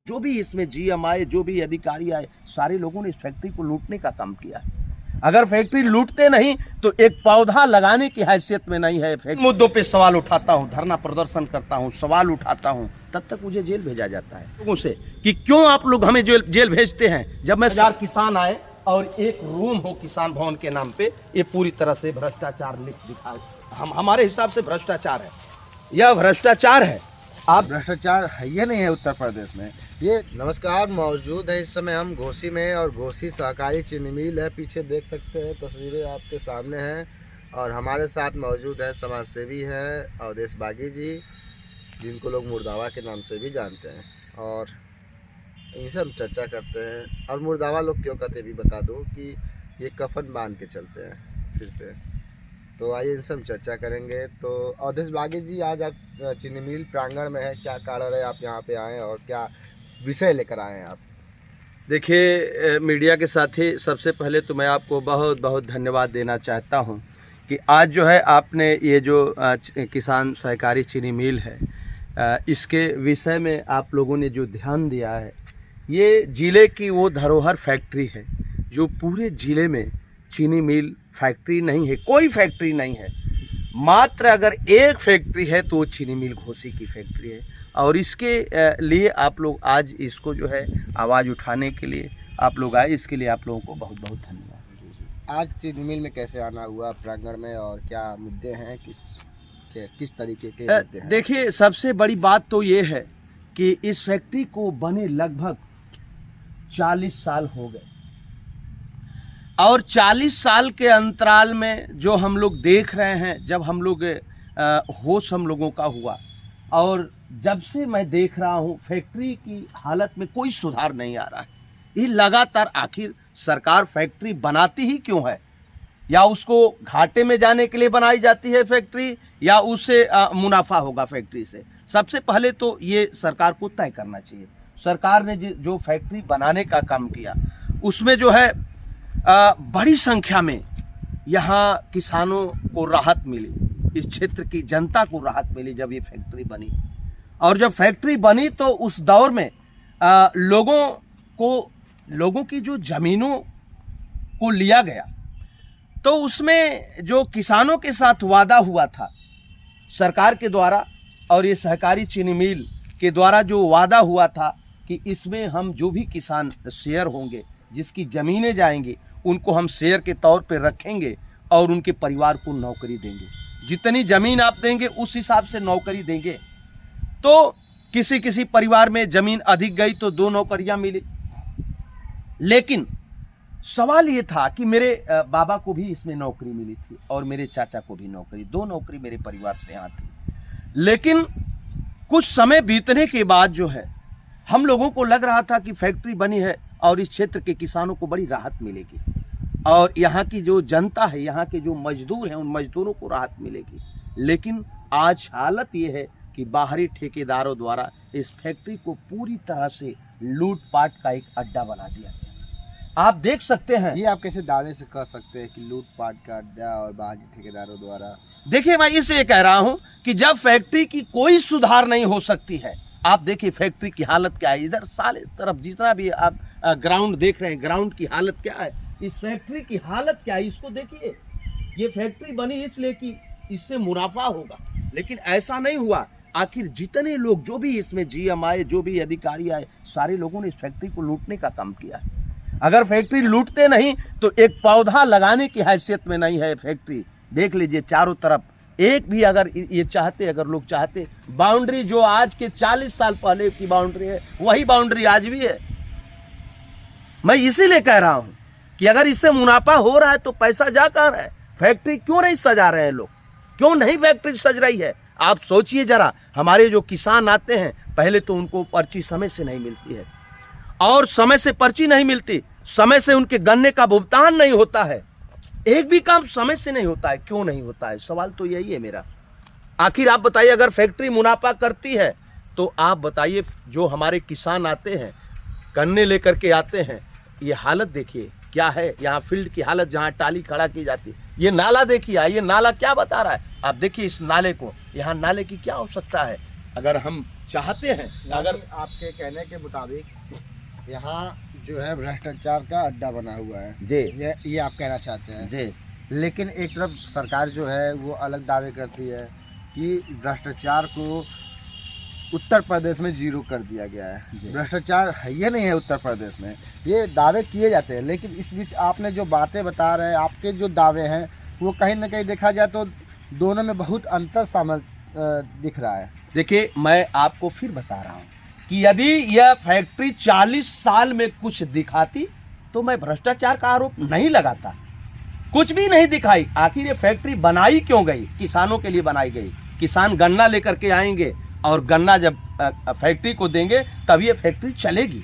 जो भी इसमें जीएम आए, जो भी अधिकारी आए, सारे लोगों ने इस फैक्ट्री को लूटने का काम किया। अगर फैक्ट्री लूटते नहीं तो एक पौधा लगाने की हैसियत में नहीं है। मुद्दों पे सवाल उठाता हूँ, धरना प्रदर्शन करता हूँ, सवाल उठाता हूँ, तब तक मुझे जेल भेजा जाता है लोगों से कि क्यों आप लोग हमें जेल भेजते हैं। जब मैं 1000 किसान आए और एक रूम हो किसान भवन के नाम पे, ये पूरी तरह से भ्रष्टाचार लिख दिखा, हमारे हिसाब से भ्रष्टाचार है, यह भ्रष्टाचार है। आप भ्रष्टाचार है ये नहीं है उत्तर प्रदेश में ये। नमस्कार, मौजूद है इस समय हम घोसी में, और घोसी सहकारी चीनी मिल है। पीछे देख सकते हैं, तस्वीरें आपके सामने हैं, और हमारे साथ मौजूद है समाज सेवी है अवधेश बागी जी, जिनको लोग मुर्दावा के नाम से भी जानते हैं, और इनसे हम चर्चा करते हैं। और मुर्दावा लोग क्यों कहते भी बता दूं कि ये कफन बांध के चलते हैं सिर पे। तो आइए इनसे हम चर्चा करेंगे। तो अवधेश बागी जी, आज आप चीनी मिल प्रांगण में है, क्या कारण है आप यहाँ पे आए और क्या विषय लेकर आए हैं आप? देखिए मीडिया के साथी, सबसे पहले तो मैं आपको बहुत बहुत धन्यवाद देना चाहता हूँ कि आज जो है आपने ये जो किसान सहकारी चीनी मिल है, इसके विषय में आप लोगों ने जो ध्यान दिया है। ये ज़िले की वो धरोहर फैक्ट्री है जो पूरे ज़िले में चीनी मिल फैक्ट्री नहीं है, कोई फैक्ट्री नहीं है। मात्र अगर एक फैक्ट्री है तो वो चीनी मिल घोसी की फैक्ट्री है। और इसके लिए आप लोग आज इसको जो है आवाज़ उठाने के लिए आप लोग आए, इसके लिए आप लोगों को बहुत बहुत धन्यवाद। आज चीनी मिल में कैसे आना हुआ प्रांगण में, और क्या मुद्दे हैं, किस तरीके के मुद्दे हैं? देखिए, सबसे बड़ी बात तो ये है कि इस फैक्ट्री को बने लगभग 40 साल हो गए, और 40 साल के अंतराल में जो हम लोग देख रहे हैं, जब हम लोग होश हम लोगों का हुआ, और जब से मैं देख रहा हूँ फैक्ट्री की हालत में कोई सुधार नहीं आ रहा है। ये लगातार, आखिर सरकार फैक्ट्री बनाती ही क्यों है? या उसको घाटे में जाने के लिए बनाई जाती है फैक्ट्री, या उससे मुनाफा होगा फैक्ट्री से? सबसे पहले तो ये सरकार को तय करना चाहिए। सरकार ने जो फैक्ट्री बनाने का काम किया, उसमें जो है बड़ी संख्या में यहाँ किसानों को राहत मिली, इस क्षेत्र की जनता को राहत मिली जब ये फैक्ट्री बनी। और जब फैक्ट्री बनी तो उस दौर में लोगों की जो ज़मीनों को लिया गया, तो उसमें जो किसानों के साथ वादा हुआ था सरकार के द्वारा और ये सहकारी चीनी मिल के द्वारा, जो वादा हुआ था कि इसमें हम जो भी किसान शेयर होंगे, जिसकी ज़मीनें जाएंगी, उनको हम शेयर के तौर पे रखेंगे और उनके परिवार को नौकरी देंगे। जितनी ज़मीन आप देंगे उस हिसाब से नौकरी देंगे। तो किसी परिवार में ज़मीन अधिक गई तो 2 नौकरियां मिली, लेकिन सवाल ये था कि मेरे बाबा को भी इसमें नौकरी मिली थी और मेरे चाचा को भी नौकरी, 2 नौकरी मेरे परिवार से यहाँ थी। लेकिन कुछ समय बीतने के बाद जो है, हम लोगों को लग रहा था कि फैक्ट्री बनी है और इस क्षेत्र के किसानों को बड़ी राहत मिलेगी, और यहाँ की जो जनता है, यहाँ के जो मजदूर हैं, उन मजदूरों को राहत मिलेगी। लेकिन आज हालत ये है कि बाहरी ठेकेदारों द्वारा इस फैक्ट्री को पूरी तरह से लूटपाट का एक अड्डा बना दिया गया। आप देख सकते हैं। ये आप कैसे दावे से कह सकते हैं कि लूटपाट का अड्डा और बाहरी ठेकेदारों द्वारा? देखिए, मैं इसलिए कह रहा हूं कि जब फैक्ट्री की कोई सुधार नहीं हो सकती है, आप देखिए फैक्ट्री की हालत क्या है। इधर सारे तरफ जितना भी आप ग्राउंड देख रहे हैं, ग्राउंड की हालत क्या है, इस फैक्ट्री की हालत क्या है, इसको देखिए। ये फैक्ट्री बनी इसलिए कि इससे मुनाफा होगा, लेकिन ऐसा नहीं हुआ। आखिर जितने लोग, जो भी इसमें जीएम आए, जो भी अधिकारी आए, सारे लोगों ने इस फैक्ट्री को लूटने का काम किया। अगर फैक्ट्री लूटते नहीं तो एक पौधा लगाने की हैसियत में नहीं है फैक्ट्री। देख लीजिए चारों तरफ, एक भी अगर ये चाहते, अगर लोग चाहते, बाउंड्री जो आज के 40 साल पहले की बाउंड्री है, वही बाउंड्री आज भी है। मैं इसीलिए कह रहा हूं कि अगर इससे मुनाफा हो रहा है तो पैसा जा कहां है? फैक्ट्री क्यों नहीं सजा रहे हैं लोग? क्यों नहीं फैक्ट्री सज रही है? आप सोचिए जरा, हमारे जो किसान आते हैं, पहले तो उनको पर्ची समय से नहीं मिलती है, और समय से पर्ची नहीं मिलती, समय से उनके गन्ने का भुगतान नहीं होता है, एक भी काम समय से नहीं होता है। क्यों नहीं होता है? सवाल तो यही है मेरा। आखिर आप बताइए, अगर फैक्ट्री मुनाफा करती है तो आप बताइए, जो हमारे किसान आते हैं, गन्ने लेकर के आते हैं, ये हालत देखिए क्या है। यहाँ फील्ड की हालत, जहाँ टाली खड़ा की जाती है, ये नाला देखिए, ये नाला क्या बता रहा है? आप देखिए इस नाले को, यहाँ नाले की क्या आवश्यकता है? अगर हम चाहते हैं, अगर आपके कहने के मुताबिक यहाँ जो है भ्रष्टाचार का अड्डा बना हुआ है जी, ये आप कहना चाहते हैं जी, लेकिन एक तरफ सरकार जो है वो अलग दावे करती है कि भ्रष्टाचार को उत्तर प्रदेश में जीरो कर दिया गया है। भ्रष्टाचार है ये नहीं है उत्तर प्रदेश में, ये दावे किए जाते हैं, लेकिन इस बीच आपने जो बातें बता रहे हैं, आपके जो दावे हैं वो कहीं ना कहीं देखा जाए तो दोनों में बहुत अंतर शामिल दिख रहा है। देखिए मैं आपको फिर बता रहा हूँ कि यदि यह फैक्ट्री 40 साल में कुछ दिखाती तो मैं भ्रष्टाचार का आरोप नहीं लगाता। कुछ भी नहीं दिखाई। आखिर ये फैक्ट्री बनाई क्यों गई? किसानों के लिए बनाई गई। किसान गन्ना लेकर के आएंगे और गन्ना जब फैक्ट्री को देंगे तब ये फैक्ट्री चलेगी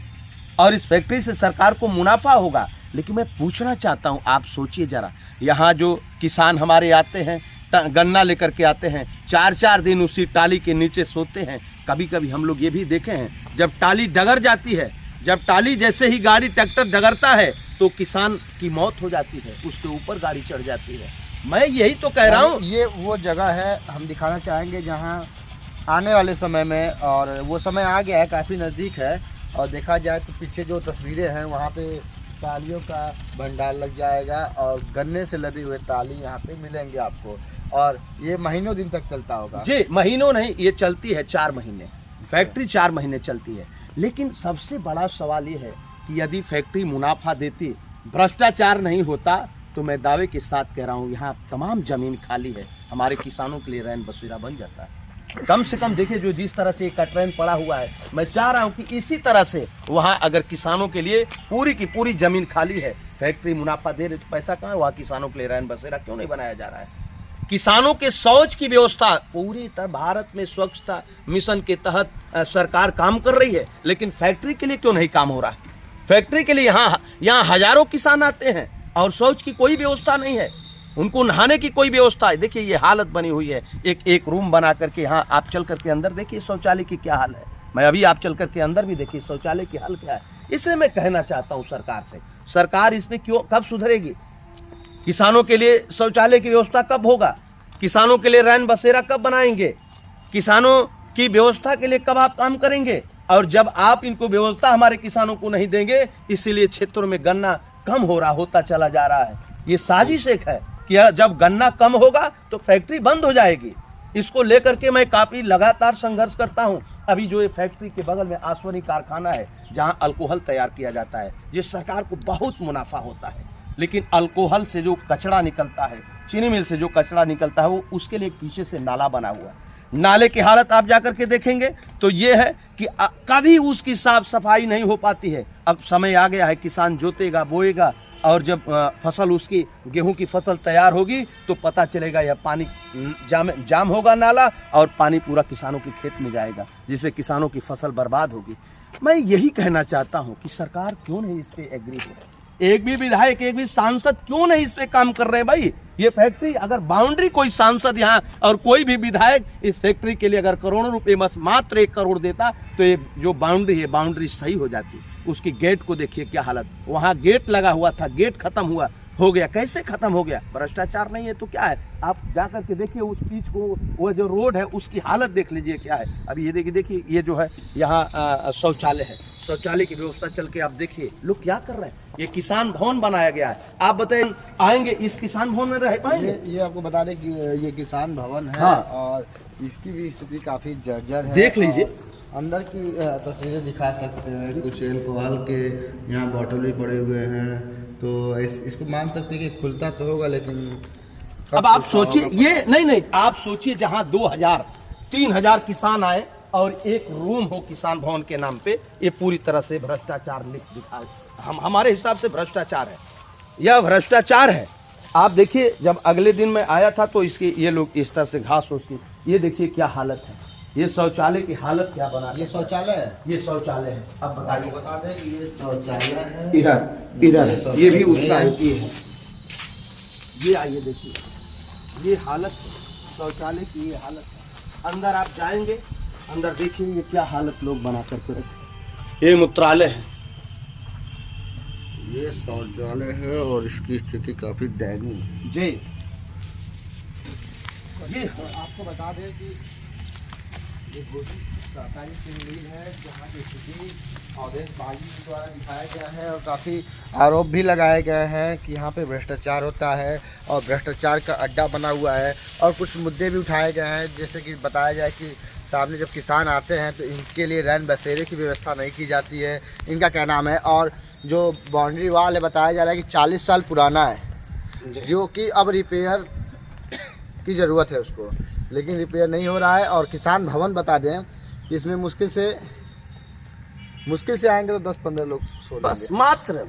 और इस फैक्ट्री से सरकार को मुनाफा होगा। लेकिन मैं पूछना चाहता हूँ, आप सोचिए जरा, यहाँ जो किसान हमारे आते हैं गन्ना लेकर के आते हैं, 4-4 दिन उसी टाली के नीचे सोते हैं। कभी कभी हम लोग ये भी देखे हैं जब टाली डगर जाती है, जब टाली जैसे ही गाड़ी ट्रैक्टर डगरता है तो किसान की मौत हो जाती है, उसके ऊपर गाड़ी चढ़ जाती है। मैं यही तो कह रहा हूँ, ये वो जगह है हम दिखाना चाहेंगे जहाँ आने वाले समय में, और वो समय आ गया है, काफ़ी नज़दीक है, और देखा जाए तो पीछे जो तस्वीरें हैं वहाँ पे टालियों का भंडार लग जाएगा और गन्ने से लदे हुए टाली यहाँ पे मिलेंगे आपको, और ये महीनों दिन तक चलता होगा। जी, महीनों नहीं, ये चलती है 4 महीने, फैक्ट्री 4 महीने चलती है। लेकिन सबसे बड़ा सवाल ये है कि यदि फैक्ट्री मुनाफा देती, भ्रष्टाचार नहीं होता, तो मैं दावे के साथ कह रहा हूँ यहाँ तमाम जमीन खाली है, हमारे किसानों के लिए रैन बसेरा बन जाता है। कम से कम देखिए जो जिस तरह से कटरैन पड़ा हुआ है, मैं चाह रहा हूँ कि इसी तरह से वहाँ अगर किसानों के लिए पूरी की पूरी जमीन खाली है, फैक्ट्री मुनाफा दे रही, तो पैसा कहाँ है? वहाँ किसानों के लिए रैन बसेरा क्यों नहीं बनाया जा रहा है? किसानों के शौच की व्यवस्था पूरी तरह भारत में स्वच्छता मिशन के तहत सरकार काम कर रही है, लेकिन फैक्ट्री के लिए क्यों नहीं काम हो रहा है? फैक्ट्री के लिए यहाँ हजारों किसान आते हैं और शौच की कोई व्यवस्था नहीं है, उनको नहाने की कोई व्यवस्था है। देखिए ये हालत बनी हुई है, एक रूम बना करके, यहाँ आप चल करके अंदर देखिए शौचालय की क्या हाल है। मैं अभी आप चल करके अंदर भी देखिए शौचालय की हाल क्या है। इसलिए मैं कहना चाहता हूँ सरकार से, सरकार इसमें कब सुधरेगी? किसानों के लिए शौचालय की व्यवस्था कब होगा? किसानों के लिए रैन बसेरा कब बनाएंगे? किसानों की व्यवस्था के लिए कब आप काम करेंगे? और जब आप इनको व्यवस्था हमारे किसानों को नहीं देंगे, इसीलिए क्षेत्रों में गन्ना कम होता चला जा रहा है। ये साजिश एक है कि जब गन्ना कम होगा तो फैक्ट्री बंद हो जाएगी। इसको लेकर के मैं काफ़ी लगातार संघर्ष करता हूँ। अभी जो ये फैक्ट्री के बगल में आसवनी कारखाना है जहाँ अल्कोहल तैयार किया जाता है, जिस सरकार को बहुत मुनाफा होता है, लेकिन अल्कोहल से जो कचरा निकलता है, चीनी मिल से जो कचरा निकलता है, वो उसके लिए पीछे से नाला बना हुआ है। नाले की हालत आप जाकर के देखेंगे तो ये है कि कभी उसकी साफ सफाई नहीं हो पाती है। अब समय आ गया है, किसान जोतेगा, बोएगा, और जब फसल उसकी गेहूं की फसल तैयार होगी तो पता चलेगा यह पानी जाम होगा नाला, और पानी पूरा किसानों के खेत में जाएगा, जिससे किसानों की फसल बर्बाद होगी। मैं यही कहना चाहता हूं कि सरकार क्यों नहीं इस पे एग्री हो रही? एक भी विधायक, एक भी सांसद क्यों नहीं इस पे काम कर रहे हैं? भाई ये फैक्ट्री अगर बाउंड्री, कोई सांसद यहाँ और कोई भी विधायक इस फैक्ट्री के लिए अगर करोड़ों रुपए बस मात्र 1 करोड़ देता तो ये जो बाउंड्री है, बाउंड्री सही हो जाती। उसकी गेट को देखिए क्या हालत, वहाँ गेट लगा हुआ था, गेट खत्म हो गया। कैसे खत्म हो गया? भ्रष्टाचार नहीं है तो क्या है? आप जाकर के देखिए उस बीच को, वो जो रोड है उसकी हालत देख लीजिए क्या है। अभी ये देखिए ये जो है यहाँ शौचालय है, शौचालय की व्यवस्था चल के आप देखिए लोग क्या कर रहे हैं। ये किसान भवन बनाया गया है, आप बताएं आएंगे इस किसान भवन में रह पाएंगे? ये आपको बता दें कि ये किसान भवन है। हाँ। और इसकी भी स्थिति काफी जर्जर है। देख लीजिए, अंदर की तस्वीरें दिखा सकते हैं, कुछ अल्कोहल के यहाँ बॉटल भी पड़े हुए हैं, तो इसको मान सकते हैं कि खुलता तो होगा, लेकिन अब आप सोचिए, ये नहीं, आप सोचिए जहां 2000-3000 किसान आए और एक रूम हो किसान भवन के नाम पे, ये पूरी तरह से भ्रष्टाचार लिख दिखाए। हमारे हिसाब से भ्रष्टाचार है, यह भ्रष्टाचार है। आप देखिए जब अगले दिन मैं आया था तो इसकी ये लोग इस तरह से घास उसकी, ये देखिए क्या हालत है। ये शौचालय की हालत क्या बना? ये शौचालय है, ये शौचालय है। अब बताइए, बता दें कि ये शौचालय है। इधर ये भी उसका है। ये आइए देखिए, ये हालत शौचालय की, ये हालत है। अंदर आप जाएंगे, अंदर देखिए ये क्या हालत लोग बना करके रखे। ये मूत्रालय है, ये शौचालय है और इसकी स्थिति काफी दयनीय जी। ये आपको बता दें कि ये घोसी सहकारी चीनी मिल है जहाँ की स्थिति अवधेश बागी के द्वारा दिखाया गया है और काफ़ी आरोप भी लगाए गए हैं कि यहाँ पे भ्रष्टाचार होता है और भ्रष्टाचार का अड्डा बना हुआ है। और कुछ मुद्दे भी उठाए गए हैं, जैसे कि बताया जाए कि सामने जब किसान आते हैं तो इनके लिए रैन बसेरे की व्यवस्था नहीं की जाती है, इनका क्या नाम है। और जो बाउंड्री वाल है बताया जा रहा है कि 40 साल पुराना है, जो कि अब रिपेयर की ज़रूरत है उसको, लेकिन रिपेयर नहीं हो रहा है। और किसान भवन बता दें कि इसमें मुश्किल से आएंगे तो 10-15 लोग सो बस लेंगे,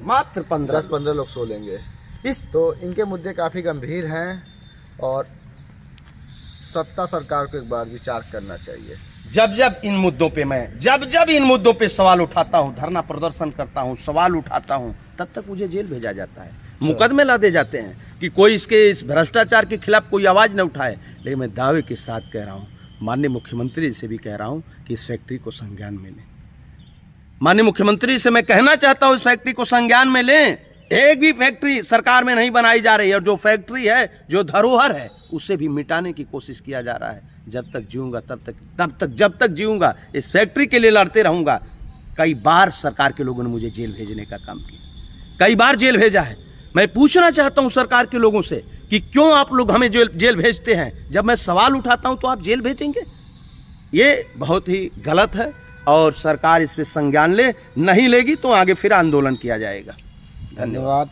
मात्र 10-15 लोग सो लेंगे। तो इनके मुद्दे काफ़ी गंभीर हैं और सत्ता सरकार को एक बार विचार करना चाहिए। जब इन मुद्दों पे मैं जब इन मुद्दों पे सवाल उठाता हूँ, धरना प्रदर्शन करता हूँ, सवाल उठाता हूँ, तब तक मुझे जेल भेजा जाता है, मुकदमे ला दे जाते हैं कि कोई इस भ्रष्टाचार के खिलाफ कोई आवाज़ न उठाए। लेकिन मैं दावे के साथ कह रहा हूँ, माननीय मुख्यमंत्री से भी कह रहा हूँ कि इस फैक्ट्री को संज्ञान में लें। माननीय मुख्यमंत्री से मैं कहना चाहता हूँ इस फैक्ट्री को संज्ञान में लें। एक भी फैक्ट्री सरकार में नहीं बनाई जा रही है और जो फैक्ट्री है, जो धरोहर है, उसे भी मिटाने की कोशिश किया जा रहा है। जब तक जीऊंगा जब तक जीऊंगा इस फैक्ट्री के लिए लड़ते रहूंगा। कई बार सरकार के लोगों ने मुझे जेल भेजने का काम किया, कई बार जेल भेजा है। मैं पूछना चाहता हूं सरकार के लोगों से कि क्यों आप लोग हमें जेल भेजते हैं? जब मैं सवाल उठाता हूं तो आप जेल भेजेंगे? ये बहुत ही गलत है और सरकार इस पे संज्ञान ले, नहीं लेगी तो आगे फिर आंदोलन किया जाएगा। धन्यवाद।